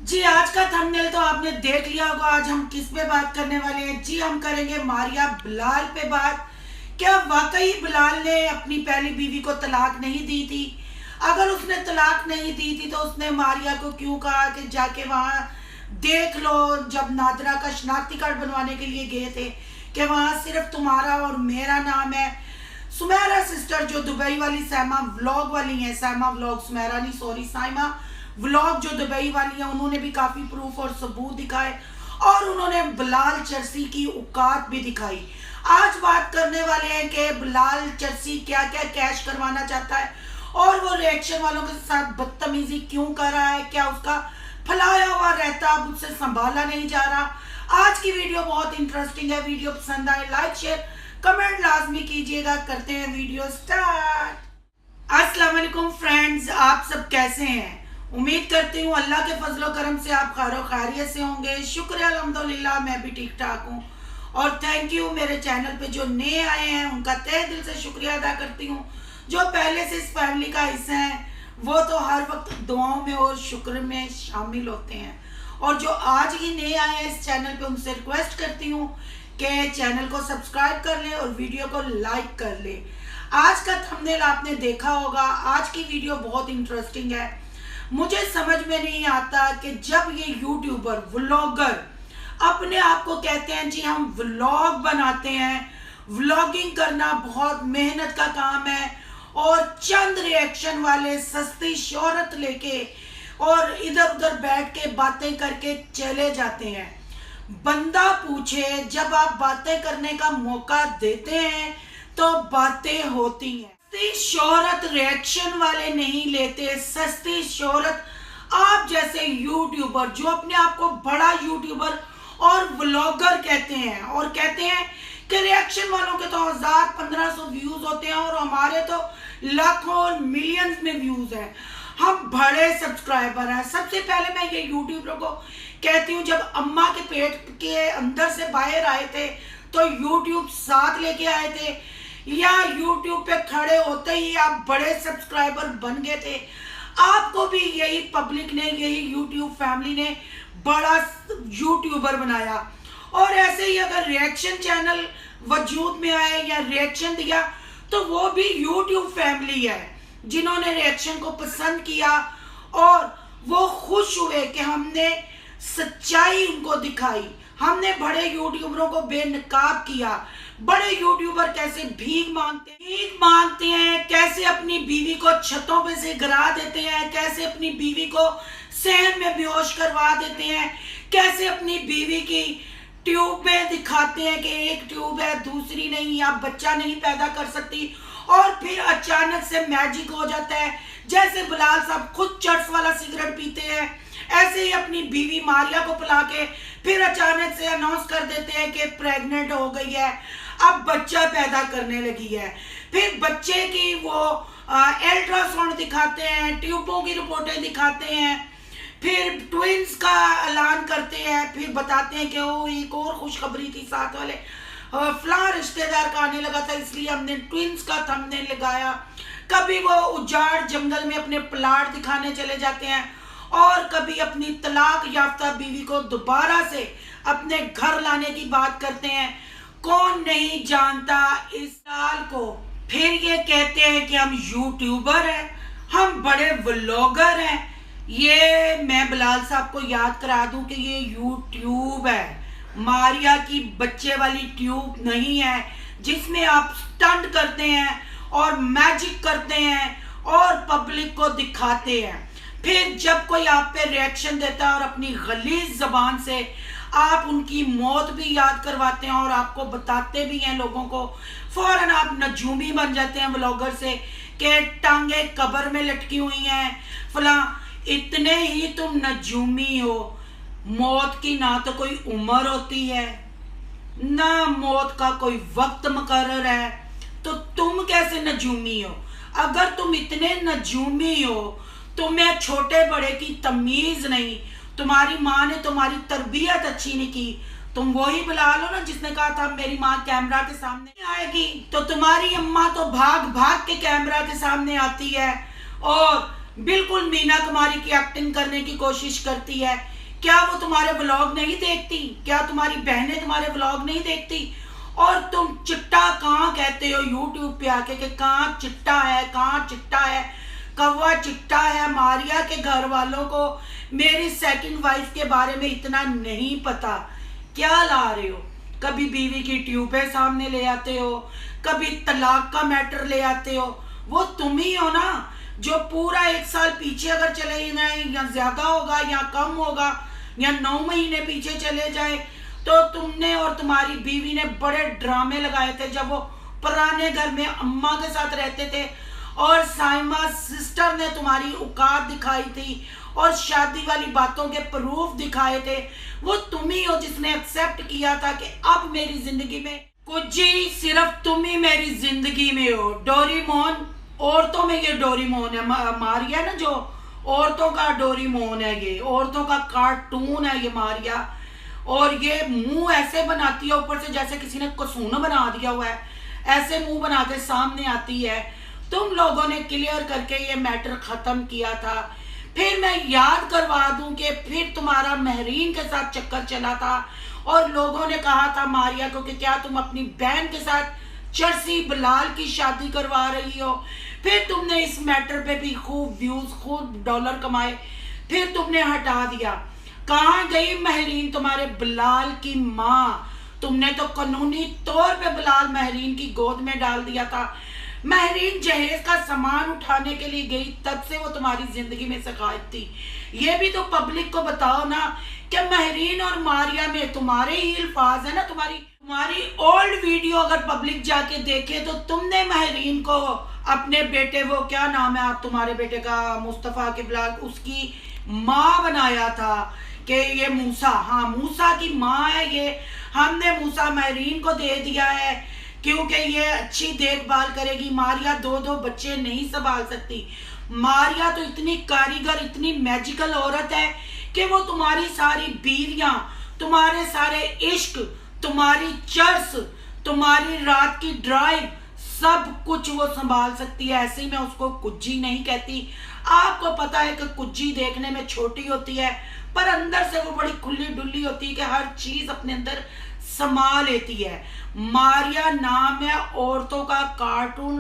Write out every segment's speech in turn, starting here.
जी, आज का थंबनेल तो आपने देख लिया होगा। आज हम किस पे बात करने वाले हैं? जी, हम करेंगे मारिया बिलाल पे बात। क्या वाकई बिलाल ने अपनी पहली बीवी को तलाक नहीं दी थी? अगर उसने तलाक नहीं दी थी तो उसने मारिया को क्यों कहा कि जाके वहाँ देख लो, जब नादरा का शनाख्ती कार्ड बनवाने के लिए गए थे, कि वहाँ सिर्फ तुम्हारा और मेरा नाम है। सुमेरा सिस्टर जो दुबई वाली सैमा व्लॉग वाली हैं, सैमा व्लॉग, सुमेरा नहीं, सॉरी, साइमा व्लॉग जो दुबई वाली है, उन्होंने भी काफ़ी प्रूफ और सबूत दिखाए और उन्होंने बिलाल चर्सी की औकात भी दिखाई। आज बात करने वाले हैं कि बिलाल चर्सी क्या क्या कैश करवाना चाहता है और वो रिएक्शन वालों के साथ बदतमीजी क्यों कर रहा है। क्या उसका फैलाया हुआ रहता अब उससे संभाला नहीं जा रहा। आज की वीडियो बहुत इंटरेस्टिंग है। वीडियो पसंद आए लाइक शेयर कमेंट लाजमी कीजिएगा। करते हैं वीडियो स्टार्ट। अस्सलाम वालेकुम फ्रेंड्स, आप सब कैसे हैं? उम्मीद करती हूँ अल्लाह के फजलो करम से आप खैर खैरियत से होंगे। शुक्र है, अल्हम्दुलिल्लाह मैं भी ठीक ठाक हूँ। और थैंक यू, मेरे चैनल पे जो नए आए हैं उनका तहे दिल से शुक्रिया अदा करती हूँ। जो पहले से इस फैमिली का हिस्सा हैं वो तो हर वक्त दुआओं में और शुक्र में शामिल होते हैं। और जो आज ही नए आए हैं इस चैनल पे, उनसे रिक्वेस्ट करती हूँ कि चैनल को सब्सक्राइब कर लें और वीडियो को लाइक कर लें। आज का थंबनेल आपने देखा होगा। आज की वीडियो बहुत इंटरेस्टिंग है। मुझे समझ में नहीं आता कि जब ये यूट्यूबर व्लॉगर अपने आप को कहते हैं जी हम व्लॉग बनाते हैं, व्लॉगिंग करना बहुत मेहनत का काम है, और चंद रिएक्शन वाले सस्ती शोहरत लेके और इधर उधर बैठ के बातें करके चले जाते हैं। बंदा पूछे, जब आप बातें करने का मौका देते हैं तो बातें होती हैं। सस्ती शोहरत रिएक्शन वाले नहीं लेते। सस्ती शोहरत आप जैसे यूट्यूबर जो अपने आप को बड़ा यूट्यूबर और व्लॉगर कहते हैं और कहते हैं कि रिएक्शन वालों के तो 1000-1500 व्यूज होते हैं और हमारे तो लाखों और मिलियंस में व्यूज हैं, हम बड़े सब्सक्राइबर हैं। सबसे पहले मैं ये यूट्यूबर को कहती हूँ, जब अम्मा के पेट के अंदर से बाहर आए थे तो यूट्यूब साथ लेके आए थे, या यूट्यूब पे खड़े होते ही आप बड़े सब्सक्राइबर बन गए थे। आपको भी यही पब्लिक ने, यही यूट्यूब फैमिली ने बड़ा यूट्यूबर बनाया। और ऐसे ही अगर रिएक्शन चैनल वजूद में आए या रिएक्शन दिया तो वो भी यूट्यूब फैमिली है जिन्होंने रिएक्शन को पसंद किया और वो खुश हुए कि हमने सच्चाई उनको दिखाई। हमने बड़े यूट्यूबरों को बेनकाब किया। बड़े यूट्यूबर कैसे भीख मांगते हैं, कैसे अपनी बीवी को छतों पे से गिरा देते हैं, कैसे अपनी बीवी को सहन में बेहोश करवा देते हैं, कैसे अपनी बीवी की ट्यूबें दिखाते हैं कि एक ट्यूब है दूसरी नहीं, आप बच्चा नहीं पैदा कर सकती, और फिर अचानक से मैजिक हो जाता है। जैसे बिलाल साहब खुद चर्स वाला सिगरेट पीते हैं, ऐसे ही अपनी बीवी मारिया को पिला के फिर अचानक से अनाउंस कर देते हैं कि प्रेग्नेंट हो गई है, अब बच्चा पैदा करने लगी है। फिर बच्चे की वो अल्ट्रासाउंड दिखाते हैं, ट्यूबों की रिपोर्टें दिखाते हैं, फिर ट्विंस का ऐलान करते हैं, फिर बताते हैं कि वो एक और खुशखबरी थी साथ वाले फलां रिश्तेदार का आने लगा था इसलिए हमने ट्विंस का थंबनेल लगाया। कभी वो उजाड़ जंगल में अपने प्लाट दिखाने चले जाते हैं और कभी अपनी तलाक याफ्ता बीवी को दोबारा से अपने घर लाने की बात करते हैं। कौन नहीं जानता इस साल को। फिर ये कहते हैं कि हम यूट्यूबर हैं, हम बड़े व्लॉगर हैं। ये मैं बिलाल साहब को याद करा दूं कि ये यूट्यूब है, मारिया की बच्चे वाली ट्यूब नहीं है जिसमें आप स्टंट करते हैं और मैजिक करते हैं और पब्लिक को दिखाते हैं। फिर जब कोई आप पे रिएक्शन देता है और अपनी गलीज जबान से आप उनकी मौत भी याद करवाते हैं और आपको बताते भी हैं लोगों को, फौरन आप नजूमी बन जाते हैं ब्लॉगर से कि टांगे कब्र में लटकी हुई हैं फला। इतने ही तुम नजूमी हो। मौत की ना तो कोई उम्र होती है ना मौत का कोई वक्त मुकर्रर है, तो तुम कैसे नजूमी हो? अगर तुम इतने नजूमी हो, तुम्हें छोटे बड़े की तमीज नहीं, तुम्हारी माँ ने तुम्हारी तरबियत अच्छी नहीं की। तुम वही बिलाल हो ना जिसने कहा था मेरी माँ कैमरा के सामने आएगी, तो तुम्हारी अम्मा तो भाग भाग के कैमरा के सामने आती है और बिल्कुल मीना कुमारी की एक्टिंग करने की कोशिश करती है। क्या वो तुम्हारे व्लॉग नहीं देखती? क्या तुम्हारी बहनें तुम्हारे व्लॉग नहीं देखती? और तुम चिट्टा कहाँ कहते हो यूट्यूब पे आके कि कहाँ चिट्टा है, कहाँ चिट्टा है, कौवा चिट्टा है। मारिया के घर वालों को मेरी सेकंड वाइफ के बारे में इतना नहीं पता। क्या ला रहे हो? कभी बीवी की ट्यूबें सामने ले आते हो, कभी तलाक का मैटर ले आते हो। वो तुम ही हो ना जो पूरा 1 साल पीछे अगर चले जाए, या ज्यादा होगा या कम होगा, या 9 महीने पीछे चले जाए, तो तुमने और तुम्हारी बीवी ने बड़े ड्रामे लगाए थे जब वो पुराने घर में अम्मा के साथ रहते थे, और साइमा सिस्टर ने तुम्हारी औकात दिखाई थी और शादी वाली बातों के प्रूफ दिखाए थे। वो तुम ही हो जिसने एक्सेप्ट किया था कि अब मेरी जिंदगी में कुजी सिर्फ तुम ही मेरी जिंदगी में हो। डोरीमोन, औरतों में ये डोरीमोन है। मारिया ना जो औरतों का डोरीमोन है, ये औरतों का कार्टून है ये मारिया। और ये मुंह ऐसे बनाती है ऊपर से जैसे किसी ने कसून बना दिया हुआ है, ऐसे मुंह बना के सामने आती है। तुम लोगों ने क्लियर करके ये मैटर खत्म किया था। फिर मैं याद करवा दूं कि फिर तुम्हारा महरीन के साथ चक्कर चला था और लोगों ने कहा था मारिया को कि क्या तुम अपनी बहन के साथ चर्सी बिलाल की शादी करवा रही हो। फिर तुमने इस मैटर पे भी खूब व्यूज, खूब डॉलर कमाए, फिर तुमने हटा दिया। कहाँ गई महरीन तुम्हारे बिलाल की माँ? तुमने तो कानूनी तौर पे बिलाल महरीन की गोद में डाल दिया था। महरीन जहेज का सामान उठाने के लिए गई, तब से वो तुम्हारी जिंदगी में सखायत थी। ये भी तो पब्लिक को बताओ ना कि महरीन और मारिया में तुम्हारे ही अल्फाज है ना। तुम्हारी ओल्ड वीडियो अगर पब्लिक जाके देखे तो तुमने महरीन को अपने बेटे, वो क्या नाम है आप तुम्हारे बेटे का, मुस्तफ़ा के ब्लाग, उसकी माँ बनाया था कि ये मूसा, हाँ मूसा की माँ है ये। हमने मूसा महरीन को दे दिया है क्योंकि ये अच्छी देखभाल करेगी। मारिया 2-2 बच्चे नहीं संभाल सकती। मारिया तो इतनी कारीगर, इतनी मैजिकल औरत है कि वो तुम्हारी सारी बीवियां, तुम्हारे सारे इश्क, तुम्हारी चर्स, तुम्हारी रात की ड्राइव, सब कुछ वो संभाल सकती है। ऐसे ही मैं उसको कुज्जी नहीं कहती। आपको पता है कि कुज्जी देखने में छोटी होती है पर अंदर से वो बड़ी खुली डुल्ली होती है कि हर चीज अपने अंदर समा लेती है। मारिया नाम है औरतों का कार्टून,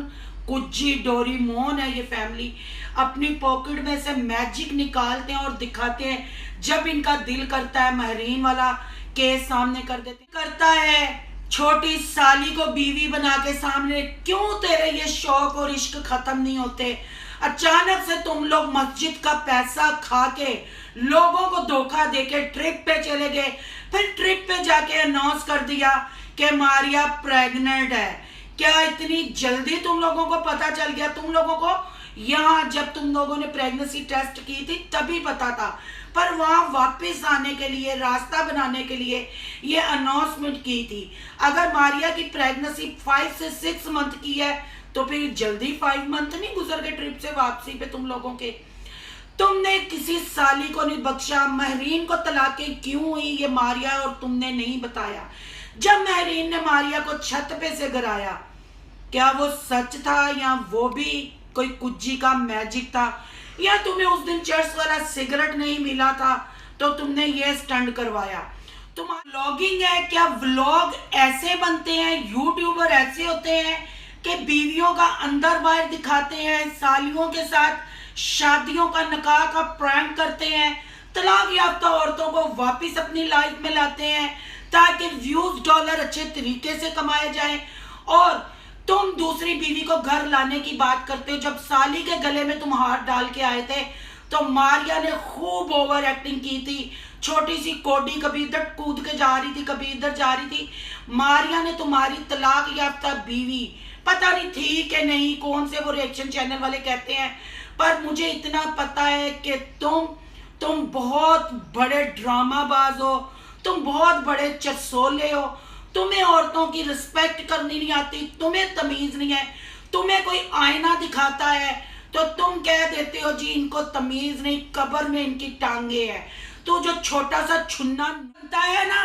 कुज्जी डोरीमोन है ये फैमिली। अपनी पॉकेट में से मैजिक निकालते हैं और दिखाते हैं जब इनका दिल करता है। महरीन वाला केस सामने कर देते करता है, छोटी साली को बीवी बना के सामने। क्यों तेरे ये शौक और इश्क खत्म नहीं होते? अचानक से तुम लोग मस्जिद का पैसा खा के लोगों को धोखा देके ट्रिप पे चले गए, फिर ट्रिप पे जाके अनाउंस कर दिया कि मारिया प्रेग्नेंट है। क्या इतनी जल्दी तुम लोगों को पता चल गया? तुम लोगों को यहाँ जब तुम लोगों ने प्रेगनेंसी टेस्ट की थी तभी पता था, पर वहां वापस आने के लिए, रास्ता बनाने के लिए ये अनाउंसमेंट की थी। अगर मारिया की प्रेगनेंसी 5 से 6 मंथ की है तो फिर जल्दी 5 मंथ नहीं गुजर गए ट्रिप से वापसी पे तुम लोगों के। तुमने किसी साली को नहीं बख्शा। महरीन को तलाकें क्यों हुई ये मारिया और तुमने नहीं बताया। जब महरीन ने मारिया को छत पे से गिराया, क्या वो सच था या वो भी कोई कुज्जी का मैजिक था, या तुम्हें उस दिन चर्च वाला सिगरेट नहीं मिला था तो तुमने ये स्टंट करवाया? तुम्हारा व्लॉगिंग है क्या? व्लॉग ऐसे बनते हैं, यूट्यूबर ऐसे होते हैं कि बीवियों का अंदर बाहर दिखाते हैं, सालियों के साथ शादियों का निकाह का प्रैंक करते हैं, तलाक याफ्ता औरतों को वापस अपनी लाइफ में लाते हैं ताकि व्यूज, डॉलर अच्छे तरीके से कमाए जाएं। और तुम दूसरी बीवी को घर लाने की बात करते हो। जब साली के गले में तुम हाथ डाल के आए थे तो मारिया ने खूब ओवर एक्टिंग की थी। छोटी सी कोडी कभी इधर कूद के जा रही थी, कभी इधर जा रही थी। मारिया ने तुम्हारी तलाक याफ्ता बीवी, पता नहीं थी कि नहीं, कौन से वो रिएक्शन चैनल वाले कहते हैं, पर मुझे इतना पता है कि तुम बहुत बड़े ड्रामाबाज हो, तुम बहुत बड़े चरसोले हो। तुम्हें औरतों की रिस्पेक्ट करनी नहीं आती, तुम्हें तमीज नहीं है। तुम्हें कोई आईना दिखाता है तो तुम कह देते हो जी इनको तमीज नहीं, कब्र में इनकी टांगे है। तू जो छोटा सा छुन्ना बनता है ना,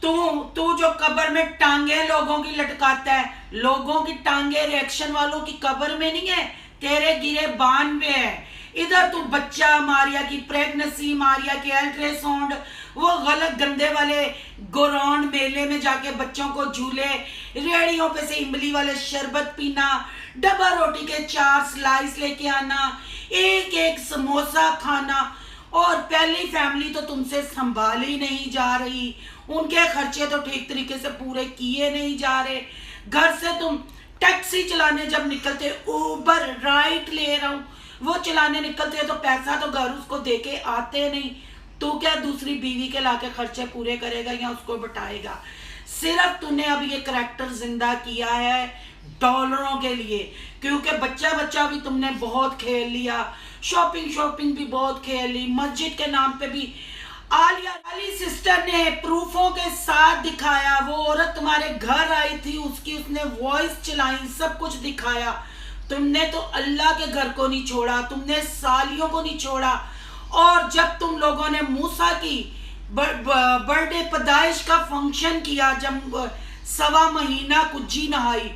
तू जो कब्र में टांगे लोगों की लटकाता है, लोगों की टांगे रिएक्शन वालों की कब्र में नहीं है, तेरे गिरे बान में है। इधर तू बच्चा, मारिया की प्रेगनेंसी, मारिया के अल्ट्रासाउंड, वो गलत गंदे वाले गोराउंड मेले में जाके बच्चों को झूले, रेड़ियों पे से इमली वाले शरबत पीना, डब्बा रोटी के 4 स्लाइस लेके आना, एक एक समोसा खाना। और पहली फैमिली तो तुमसे संभाली नहीं जा रही, उनके खर्चे तो ठीक तरीके से पूरे किए नहीं जा रहे। घर से तुम टैक्सी चलाने जब निकलते, उबर राइट ले रहा हूँ, वो चलाने निकलते हो तो पैसा तो घर उसको देके आते नहीं, तो क्या दूसरी बीवी के लाके खर्चे पूरे करेगा या उसको बटाएगा। सिर्फ तूने अब ये करैक्टर जिंदा किया है डॉलरों के लिए, क्योंकि बच्चा बच्चा भी तुमने बहुत खेल लिया, शॉपिंग भी बहुत खेल ली, मस्जिद के नाम पे भी आलिया अली सिस्टर ने प्रूफों के साथ दिखाया, वो औरत तुम्हारे घर आई थी, उसने वॉइस चलाई, सब कुछ दिखाया। तुमने तो अल्लाह के घर को नहीं छोड़ा, तुमने सालियों को नहीं छोड़ा। और जब तुम लोगों ने मूसा की बर्थडे पैदाइश का फंक्शन किया, जब 1.25 महीना कुज्जी नहाई,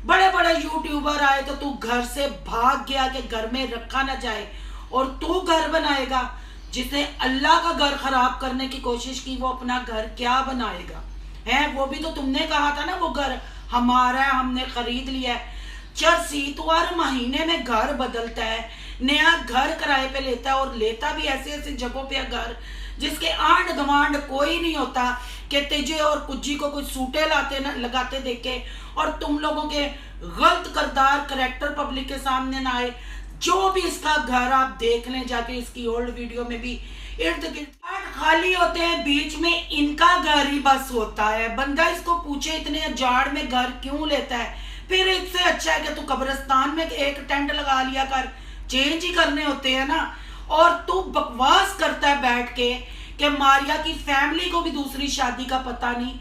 बड़े बड़े यूट्यूबर आए तो तू घर से भाग गया कि घर में रखा ना जाए, और तू घर बनाएगा। जिसने अल्लाह का घर खराब करने की कोशिश की वो अपना घर क्या बनाएगा है। वो भी तो तुमने कहा था ना वो घर हमारा है, हमने खरीद लिया है। चर्सी तो हर महीने में घर बदलता है, नया घर किराए पे लेता है, और लेता भी ऐसे ऐसे जगहों पे घर जिसके आंड गवांड कोई नहीं होता कि तेजे और कुज्जी को कुछ सूटे लाते न लगाते देखे, और तुम लोगों के गलत करदार करैक्टर पब्लिक के सामने ना आए। जो भी इसका घर आप देख लें जाके, इसकी ओल्ड वीडियो में भी इर्द गिर्द खाली होते हैं, बीच में इनका घर ही बस होता है। बंदा इसको पूछे इतने जाड़ में घर क्यों लेता है, फिर इससे अच्छा है कि तू कब्रिस्तान में एक टेंट लगा लिया कर, चेंज ही करने होते हैं ना। और तू बकवास करता है बैठ के कि मारिया की फैमिली को भी दूसरी शादी का पता नहीं।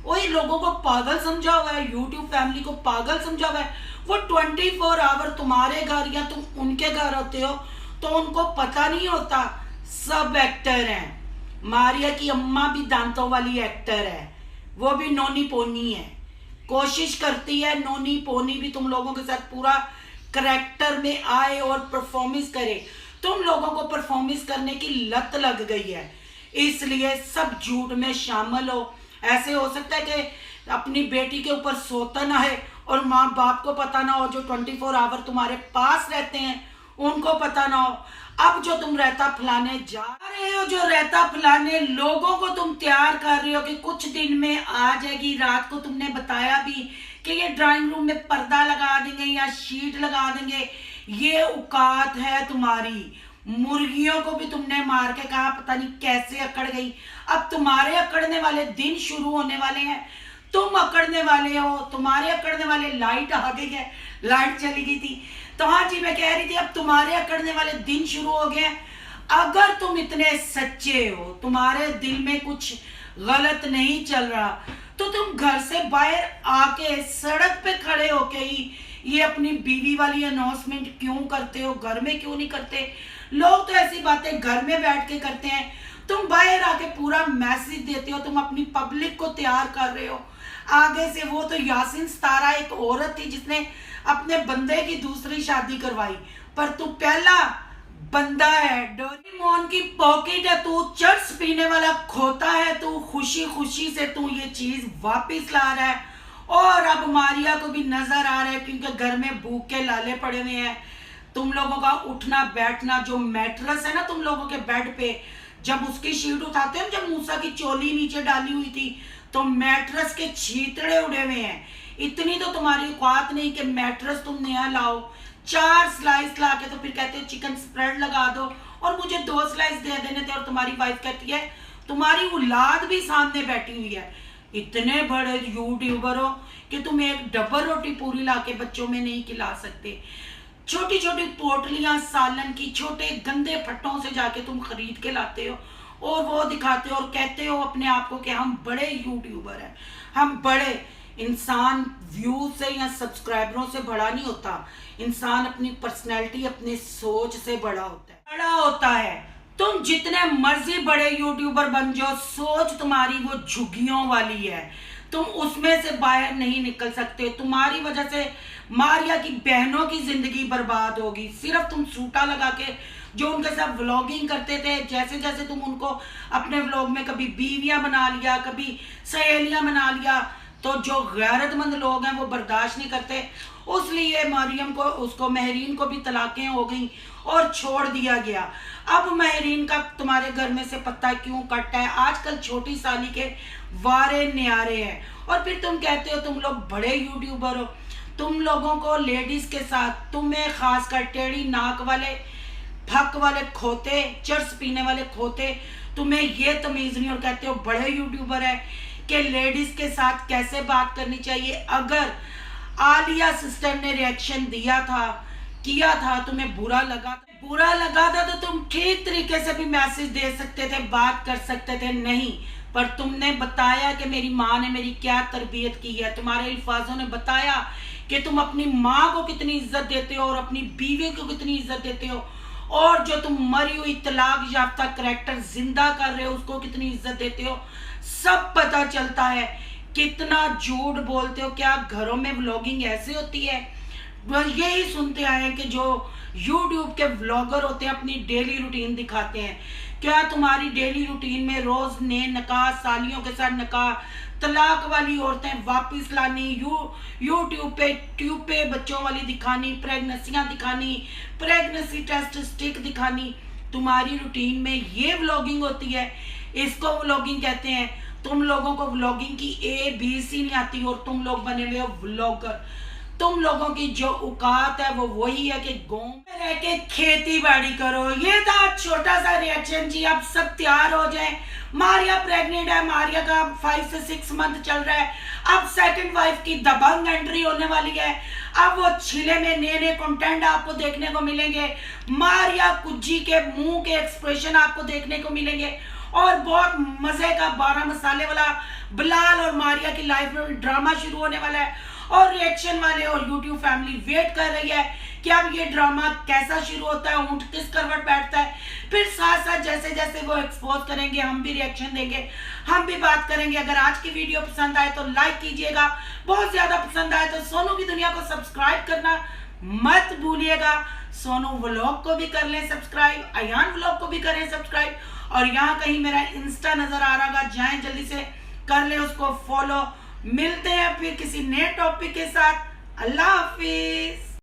वही लोगों को पागल समझा हुआ है, यूट्यूब फैमिली को पागल समझा हुआ है। वो 24 आवर तुम्हारे घर या तुम उनके घर होते हो तो उनको पता नहीं होता सब एक्टर हैं। मारिया की अम्मा भी दांतों वाली एक्टर है, वो भी नोनी पोनी है, कोशिश करती है नोनी पोनी भी तुम लोगों के साथ पूरा करैक्टर में आए और परफॉर्मेंस करे। तुम लोगों को परफॉर्मेंस करने की लत लग गई है, इसलिए सब झूठ में शामिल हो। ऐसे हो सकता है कि अपनी बेटी के ऊपर सौतन आए और माँ बाप को पता ना हो, जो 24 आवर तुम्हारे पास रहते हैं उनको पता ना हो। अब जो तुम रहता फैलाने जा रहे हो, जो रहता फैलाने लोगों को तुम तैयार कर रहे हो कि कुछ दिन में आ जाएगी। रात को तुमने बताया भी कि ये ड्राइंग रूम में पर्दा लगा देंगे या शीट लगा देंगे, ये औकात है तुम्हारी। मुर्गियों को भी तुमने मार के कहा पता नहीं कैसे अकड़ गई। अब तुम्हारे अकड़ने वाले दिन शुरू होने वाले हैं, तुम अकड़ने वाले हो, तुम्हारे अकड़ने वाले। लाइट आ गई है, लाइट चली गई थी तो हाँ जी मैं कह रही थी अब तुम्हारे अकड़ने वाले दिन शुरू हो गए। अगर तुम इतने सच्चे हो, तुम्हारे दिल में कुछ गलत नहीं चल रहा, तो तुम घर से बाहर आके सड़क पे खड़े होके ही ये अपनी बीवी वाली अनाउंसमेंट क्यों करते हो, घर में क्यों नहीं करते। लोग तो ऐसी बातें घर में बैठ के करते हैं, तुम बाहर आके पूरा मैसेज देते हो, तुम अपनी पब्लिक को तैयार कर रहे हो आगे से। वो तो यासीन सितारा एक औरत थी जिसने अपने बंदे की दूसरी शादी करवाई, पर तू पहला बंदा है। डोरेमोन की पॉकेट है, तू चर्च पीने वाला खोता है, तू खुशी खुशी से तू ये चीज वापस ला रहा है। और अब मारिया को भी नजर आ रहा है क्योंकि घर में भूख के लाले पड़े हुए हैं। तुम लोगों का उठना बैठना, जो मैट्रेस है ना तुम लोगों के बेड पे, जब उसकी शीट उठाते हैं, जब मूसा की चोली नीचे डाली हुई थी तो मैट्रेस के छीतड़े उड़े हुए हैं। इतनी तो तुम्हारी औकात नहीं कि मैट्रेस तुम नया लाओ, 4 स्लाइस ला के तो फिर कहते हो चिकन स्प्रेड लगा दो और मुझे 2 स्लाइस दे देने थे। और तुम्हारी वाइफ कहती है, तुम्हारी औलाद भी सामने बैठी हुई है, इतने बड़े यूट्यूबर हो कि तुम एक डबल रोटी पूरी ला के बच्चों में नहीं खिला सकते। छोटी छोटी पोटलियां सालन की छोटे गंदे फट्टों से जाके तुम खरीद के लाते हो और वो दिखाते हो और कहते हो अपने आप को कि हम बड़े यूट्यूबर हैं, हम बड़े। इंसान व्यूज से या सब्सक्राइबरों से बड़ा नहीं होता, इंसान अपनी पर्सनैलिटी अपनी सोच से बड़ा होता है। तुम जितने मर्जी बड़े यूट्यूबर बन जाओ, सोच तुम्हारी वो झुग्गियों वाली है, तुम उसमें से बाहर नहीं निकल सकते। तुम्हारी वजह से मारिया की बहनों की जिंदगी बर्बाद होगी। सिर्फ तुम सूटा लगा के जो उनके साथ व्लॉगिंग करते थे, जैसे जैसे तुम उनको अपने व्लॉग में कभी बीवियां बना लिया, कभी सहेलियां बना लिया, तो जो गैरतमंद लोग हैं वो बर्दाश्त नहीं करते। उसलिए मरियम को, उसको महरीन को भी तलाकें हो गई और छोड़ दिया गया। अब महरीन का तुम्हारे घर में से पत्ता क्यों कटता है? आजकल छोटी साली के वारे न्यारे हैं और फिर तुम कहते हो तुम लोग बड़े यूट्यूबर हो। तुम लोगों को लेडीज के साथ, तुम्हें खासकर टेढ़ी नाक वाले, फक वाले खोते, चर्स पीने वाले खोते, तुम्हें ये तमीज नहीं और कहते हो बड़े यूट्यूबर है कि लेडीज के साथ कैसे बात करनी चाहिए। अगर आलिया सिस्टर ने रिएक्शन दिया था, किया था, तुम्हें बुरा लगा था तो तुम ठीक तरीके से भी मैसेज दे सकते थे, बात कर सकते थे। नहीं, पर तुमने बताया कि मेरी माँ ने मेरी क्या तरबियत की है। तुम्हारे अल्फाजों ने बताया कि तुम अपनी माँ को कितनी इज्जत देते हो और अपनी बीवी को कितनी इज्जत देते हो, और जो तुम मरी हुई तलाक याफ्ता करैक्टर जिंदा कर रहे हो उसको कितनी इज्जत देते हो। सब पता चलता है कितना झूठ बोलते हो। क्या घरों में व्लॉगिंग ऐसे होती है? यही सुनते आए हैं कि जो यूट्यूब के व्लॉगर होते हैं अपनी डेली रूटीन दिखाते हैं। क्या तुम्हारी डेली रूटीन में रोज ने नकाह, सालियों के साथ नकाह, तलाक वाली औरतें वापस लानी, यूट्यूब पे ट्यूब पे बच्चों वाली दिखानी, प्रेगनेंसियां दिखानी, प्रेगनेंसी टेस्ट स्टिक दिखानी, तुम्हारी रूटीन में ये व्लॉगिंग होती है? इसको व्लॉगिंग कहते हैं। तुम लोगों को व्लॉगिंग की ABC नहीं आती और तुम लोग बने हुए हो व्लॉगर। तुम लोगों की जो औकात है वो वही है कि गांव में रह के खेती बाड़ी करो। ये था छोटा सा रिएक्शन जी। अब सब तैयार हो जाएं। मारिया प्रेग्नेंट है, मारिया का 5 से 6 मंथ चल रहा है। अब सेकंड वाइफ की दबंग एंट्री होने वाली है। अब वो छिले में नए नए कंटेंट आपको देखने को मिलेंगे। मारिया कुज्जी के मुंह के एक्सप्रेशन आपको देखने को मिलेंगे और बहुत मजे का 12 मसाले वाला बिलाल और मारिया की लाइफ में ड्रामा शुरू होने वाला है और रिएक्शन वाले और यूट्यूब फैमिली वेट कर रही है कि अब ये ड्रामा कैसा शुरू होता है, ऊंट किस करवट बैठता है। फिर साथ साथ जैसे जैसे वो एक्सपोज करेंगे हम भी रिएक्शन देंगे, हम भी बात करेंगे। अगर आज की वीडियो पसंद आए तो लाइक कीजिएगा, बहुत ज्यादा पसंद आए तो सोनू की दुनिया को सब्सक्राइब करना मत भूलिएगा। सोनू व्लॉग को भी कर लें सब्सक्राइब, अयान व्लॉग को भी करें सब्सक्राइब, और यहाँ कहीं मेरा इंस्टा नजर आ रहा होगा, जाएं जल्दी से कर ले उसको फॉलो। मिलते हैं फिर किसी नए टॉपिक के साथ। अल्लाह हाफिज।